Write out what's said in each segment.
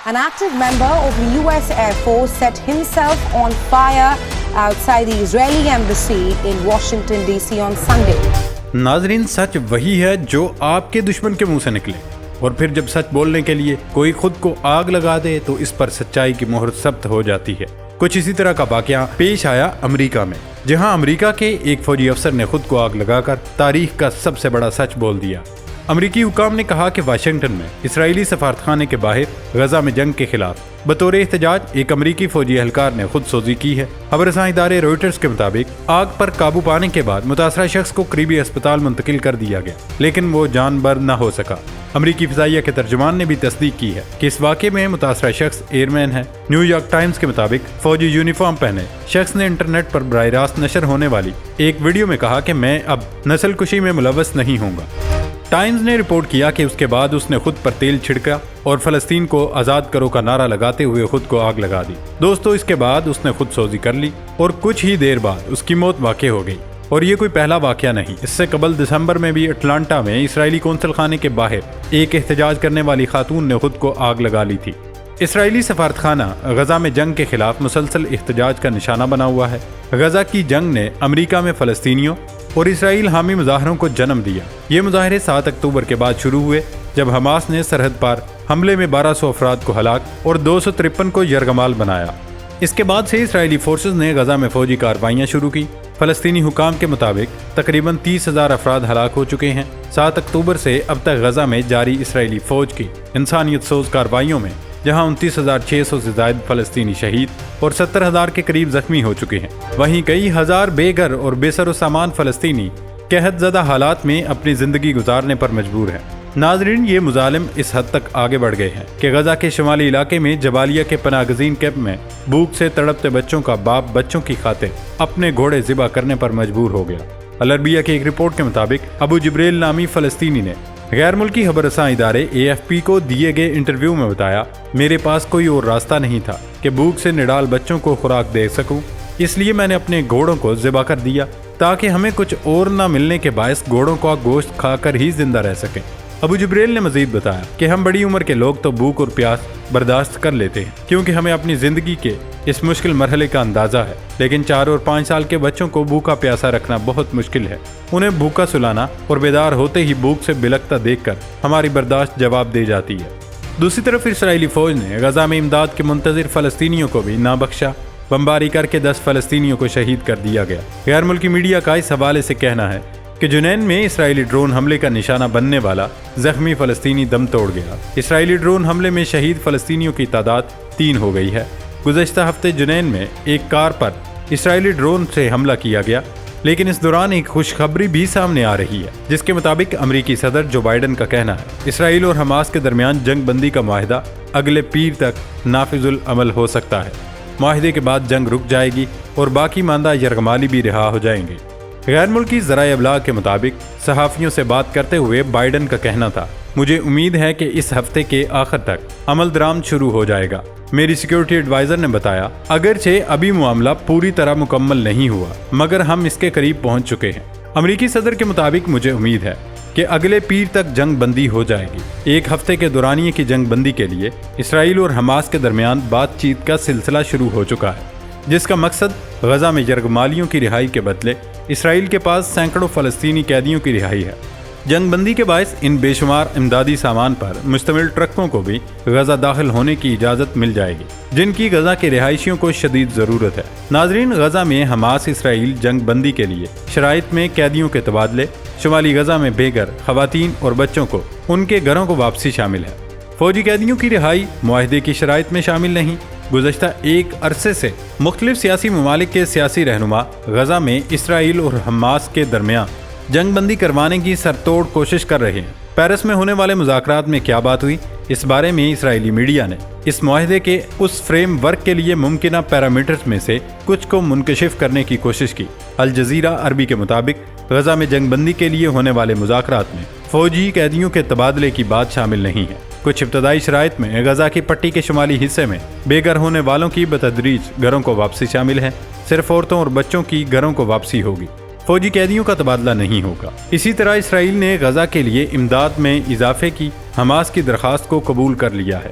An active member of the US Air Force set himself on fire outside the Israeli embassy in Washington DC on Sunday. ناظرین، سچ وہی ہے جو آپ کے دشمن کے منہ سے نکلے، اور پھر جب سچ بولنے کے لیے کوئی خود کو آگ لگا دے تو اس پر سچائی کی مہر ثبت ہو جاتی ہے۔ کچھ اسی طرح کا واقعہ پیش آیا امریکہ میں، جہاں امریکہ کے ایک فوجی افسر نے خود کو آگ لگا کر تاریخ کا سب سے بڑا سچ بول دیا۔ امریکی حکام نے کہا کہ واشنگٹن میں اسرائیلی سفارتخانے کے باہر غزہ میں جنگ کے خلاف بطور احتجاج ایک امریکی فوجی اہلکار نے خود سوزی کی ہے۔ خبر رساں ادارے روئٹرز کے مطابق آگ پر قابو پانے کے بعد متاثرہ شخص کو قریبی اسپتال منتقل کر دیا گیا، لیکن وہ جان بر نہ ہو سکا۔ امریکی فضائیہ کے ترجمان نے بھی تصدیق کی ہے کہ اس واقعے میں متاثرہ شخص ایئر مین ہے۔ نیو یارک ٹائمز کے مطابق فوجی یونیفارم پہنے شخص نے انٹرنیٹ پر براہ راست نشر ہونے والی ایک ویڈیو میں کہا کہ میں اب نسل کشی میں ملوث نہیں ہوں گا۔ ٹائمز نے رپورٹ کیا کہ اس کے بعد اس نے خود پر تیل چھڑکا اور فلسطین کو آزاد کرو کا نعرہ لگاتے ہوئے خود کو آگ لگا دی۔ دوستو، اس کے بعد اس نے خود سوزی کر لی اور کچھ ہی دیر بعد اس کی موت واقع ہو گئی۔ اور یہ کوئی پہلا واقعہ نہیں، اس سے قبل دسمبر میں بھی اٹلانٹا میں اسرائیلی قونصل خانے کے باہر ایک احتجاج کرنے والی خاتون نے خود کو آگ لگا لی تھی۔ اسرائیلی سفارتخانہ غزہ میں جنگ کے خلاف مسلسل احتجاج کا نشانہ بنا ہوا ہے۔ غزہ کی جنگ نے امریکہ میں فلسطینیوں اور اسرائیل حامی مظاہروں کو جنم دیا۔ یہ مظاہرے 7 اکتوبر کے بعد شروع ہوئے، جب حماس نے سرحد پار حملے میں 1200 افراد کو ہلاک اور 253 کو یرغمال بنایا۔ اس کے بعد سے اسرائیلی فورسز نے غزہ میں فوجی کارروائیاں شروع کی۔ فلسطینی حکام کے مطابق تقریباً 30,000 افراد ہلاک ہو چکے ہیں۔ 7 اکتوبر سے اب تک غزہ میں جاری اسرائیلی فوج کی انسانیت سوز کارروائیوں میں جہاں 29,600 سے زائد فلسطینی شہید اور 70,000 کے قریب زخمی ہو چکے ہیں، وہیں کئی ہزار بے گھر اور بے سر و سامان فلسطینی قحط زدہ حالات میں اپنی زندگی گزارنے پر مجبور ہیں۔ ناظرین، یہ مظالم اس حد تک آگے بڑھ گئے ہیں کہ غزہ کے شمالی علاقے میں جبالیہ کے پناہ گزین کیمپ میں بھوک سے تڑپتے بچوں کا باپ بچوں کی خاطر اپنے گھوڑے ذبح کرنے پر مجبور ہو گیا۔ العربیہ کی ایک رپورٹ کے مطابق ابو جبریل نامی فلسطینی نے غیر ملکی خبر رساں ادارے AFP کو دیے گئے انٹرویو میں بتایا، میرے پاس کوئی اور راستہ نہیں تھا کہ بھوک سے نڈال بچوں کو خوراک دے سکوں، اس لیے میں نے اپنے گھوڑوں کو ذبح کر دیا تاکہ ہمیں کچھ اور نہ ملنے کے باعث گھوڑوں کا گوشت کھا کر ہی زندہ رہ سکیں۔ ابو جبریل نے مزید بتایا کہ ہم بڑی عمر کے لوگ تو بھوک اور پیاس برداشت کر لیتے ہیں کیونکہ ہمیں اپنی زندگی کے اس مشکل مرحلے کا اندازہ ہے، لیکن 4 اور 5 سال کے بچوں کو بھوکا پیاسا رکھنا بہت مشکل ہے۔ انہیں بھوکا سلانا اور بیدار ہوتے ہی بھوک سے بلکتا دیکھ کر ہماری برداشت جواب دے جاتی ہے۔ دوسری طرف اسرائیلی فوج نے غزہ میں امداد کے منتظر فلسطینیوں کو بھی نہ بخشا، بمباری کر کے 10 فلسطینیوں کو شہید کر دیا گیا۔ غیر ملکی میڈیا کا اس حوالے سے کہنا ہے کہ جنین میں اسرائیلی ڈرون حملے کا نشانہ بننے والا زخمی فلسطینی دم توڑ گیا۔ اسرائیلی ڈرون حملے میں شہید فلسطینیوں کی تعداد 3 ہو گئی ہے۔ گزشتہ ہفتے جنین میں ایک کار پر اسرائیلی ڈرون سے حملہ کیا گیا، لیکن اس دوران ایک خوشخبری بھی سامنے آ رہی ہے، جس کے مطابق امریکی صدر جو بائیڈن کا کہنا ہے اسرائیل اور حماس کے درمیان جنگ بندی کا معاہدہ اگلے پیر تک نافذ العمل ہو سکتا ہے۔ معاہدے کے بعد جنگ رک جائے گی اور باقی ماندہ یرغمالی بھی رہا ہو جائیں گے۔ غیر ملکی ذرائع ابلاغ کے مطابق صحافیوں سے بات کرتے ہوئے بائیڈن کا کہنا تھا، مجھے امید ہے کہ اس ہفتے کے آخر تک عمل درآمد شروع ہو جائے گا۔ میری سیکیورٹی ایڈوائزر نے بتایا، اگرچہ ابھی معاملہ پوری طرح مکمل نہیں ہوا مگر ہم اس کے قریب پہنچ چکے ہیں۔ امریکی صدر کے مطابق مجھے امید ہے کہ اگلے پیر تک جنگ بندی ہو جائے گی۔ ایک ہفتے کے دورانیے کی جنگ بندی کے لیے اسرائیل اور حماس کے درمیان بات چیت کا سلسلہ شروع ہو چکا ہے، جس کا مقصد غزہ میں یرغمالیوں کی رہائی کے بدلے اسرائیل کے پاس سینکڑوں فلسطینی قیدیوں کی رہائی ہے۔ جنگ بندی کے باعث ان بے شمار امدادی سامان پر مشتمل ٹرکوں کو بھی غزہ داخل ہونے کی اجازت مل جائے گی، جن کی غزہ کے رہائشیوں کو شدید ضرورت ہے۔ ناظرین، غزہ میں حماس اسرائیل جنگ بندی کے لیے شرائط میں قیدیوں کے تبادلے، شمالی غزہ میں بے گھر خواتین اور بچوں کو ان کے گھروں کو واپسی شامل ہے۔ فوجی قیدیوں کی رہائی معاہدے کی شرائط میں شامل نہیں۔ گزشتہ ایک عرصے سے مختلف سیاسی ممالک کے سیاسی رہنما غزہ میں اسرائیل اور حماس کے درمیان جنگ بندی کروانے کی سرتوڑ کوشش کر رہے ہیں۔ پیرس میں ہونے والے مذاکرات میں کیا بات ہوئی، اس بارے میں اسرائیلی میڈیا نے اس معاہدے کے اس فریم ورک کے لیے ممکنہ پیرامیٹرز میں سے کچھ کو منکشف کرنے کی کوشش کی۔ الجزیرہ عربی کے مطابق غزہ میں جنگ بندی کے لیے ہونے والے مذاکرات میں فوجی قیدیوں کے تبادلے کی بات شامل نہیں ہے۔ کچھ ابتدائی شرائط میں غزہ کی پٹی کے شمالی حصے میں بے گھر ہونے والوں کی بتدریج گھروں کو واپسی شامل ہے۔ صرف عورتوں اور بچوں کی گھروں کو واپسی ہوگی، فوجی قیدیوں کا تبادلہ نہیں ہوگا۔ اسی طرح اسرائیل نے غزہ کے لیے امداد میں اضافے کی حماس کی درخواست کو قبول کر لیا ہے۔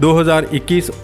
2021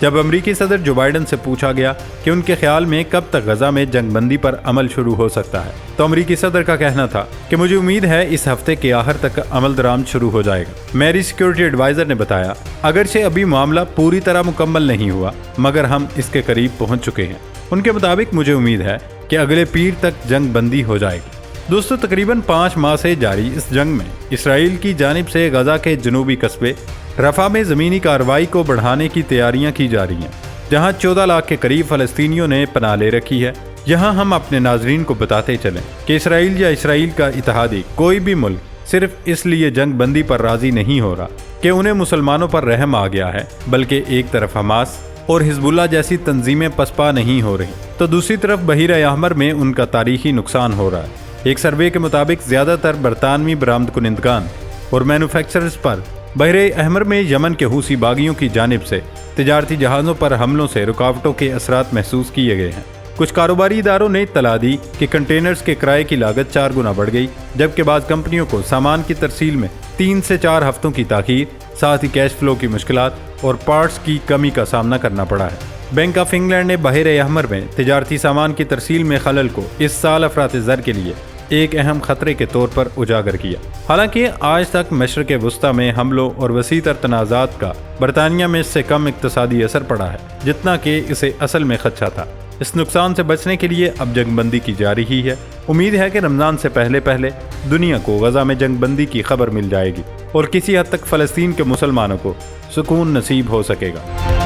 جب امریکی صدر جو بائیڈن سے پوچھا گیا کہ ان کے خیال میں کب تک غزہ میں جنگ بندی پر عمل شروع ہو سکتا ہے تو امریکی صدر کا کہنا تھا کہ مجھے امید ہے اس ہفتے کے آخر تک عمل درآمد شروع ہو جائے گا۔ میری سیکیورٹی ایڈوائزر نے بتایا اگرچہ ابھی معاملہ پوری طرح مکمل نہیں ہوا مگر ہم اس کے قریب پہنچ چکے ہیں۔ ان کے مطابق مجھے امید ہے کہ اگلے پیر تک جنگ بندی ہو جائے گی۔ دوستو، تقریباً 5 ماہ سے جاری اس جنگ میں اسرائیل کی جانب سے غزہ کے جنوبی قصبے رفح میں زمینی کارروائی کو بڑھانے کی تیاریاں کی جا رہی ہیں، جہاں 14 لاکھ کے قریب فلسطینیوں نے پناہ لے رکھی ہے۔ یہاں ہم اپنے ناظرین کو بتاتے چلیں کہ اسرائیل یا اسرائیل کا اتحادی کوئی بھی ملک صرف اس لیے جنگ بندی پر راضی نہیں ہو رہا کہ انہیں مسلمانوں پر رحم آ گیا ہے، بلکہ ایک طرف حماس اور حزب اللہ جیسی تنظیمیں پسپا نہیں ہو رہی تو دوسری طرف بحیرہ احمر میں ان کا تاریخی نقصان ہو رہا ہے۔ ایک سروے کے مطابق زیادہ تر برطانوی برآمد کنندگان اور مینوفیکچررز پر بحیرہ احمر میں یمن کے حوثی باغیوں کی جانب سے تجارتی جہازوں پر حملوں سے رکاوٹوں کے اثرات محسوس کیے گئے ہیں۔ کچھ کاروباری اداروں نے اطلاع دی کہ کنٹینرز کے کرائے کی لاگت 4 گنا بڑھ گئی، جبکہ بعض کمپنیوں کو سامان کی ترسیل میں 3 سے 4 ہفتوں کی تاخیر، ساتھ ہی کیش فلو کی مشکلات اور پارٹس کی کمی کا سامنا کرنا پڑا ہے۔ بینک آف انگلینڈ نے بحیرہ احمر میں تجارتی سامان کی ترسیل میں خلل کو اس سال افراط زر کے لیے ایک اہم خطرے کے طور پر اجاگر کیا۔ حالانکہ آج تک مشرق وسطیٰ میں حملوں اور وسیع تر تنازعات کا برطانیہ میں اس سے کم اقتصادی اثر پڑا ہے جتنا کہ اسے اصل میں خدشہ تھا۔ اس نقصان سے بچنے کے لیے اب جنگ بندی کی جا رہی ہے۔ امید ہے کہ رمضان سے پہلے دنیا کو غزہ میں جنگ بندی کی خبر مل جائے گی اور کسی حد تک فلسطین کے مسلمانوں کو سکون نصیب ہو سکے گا۔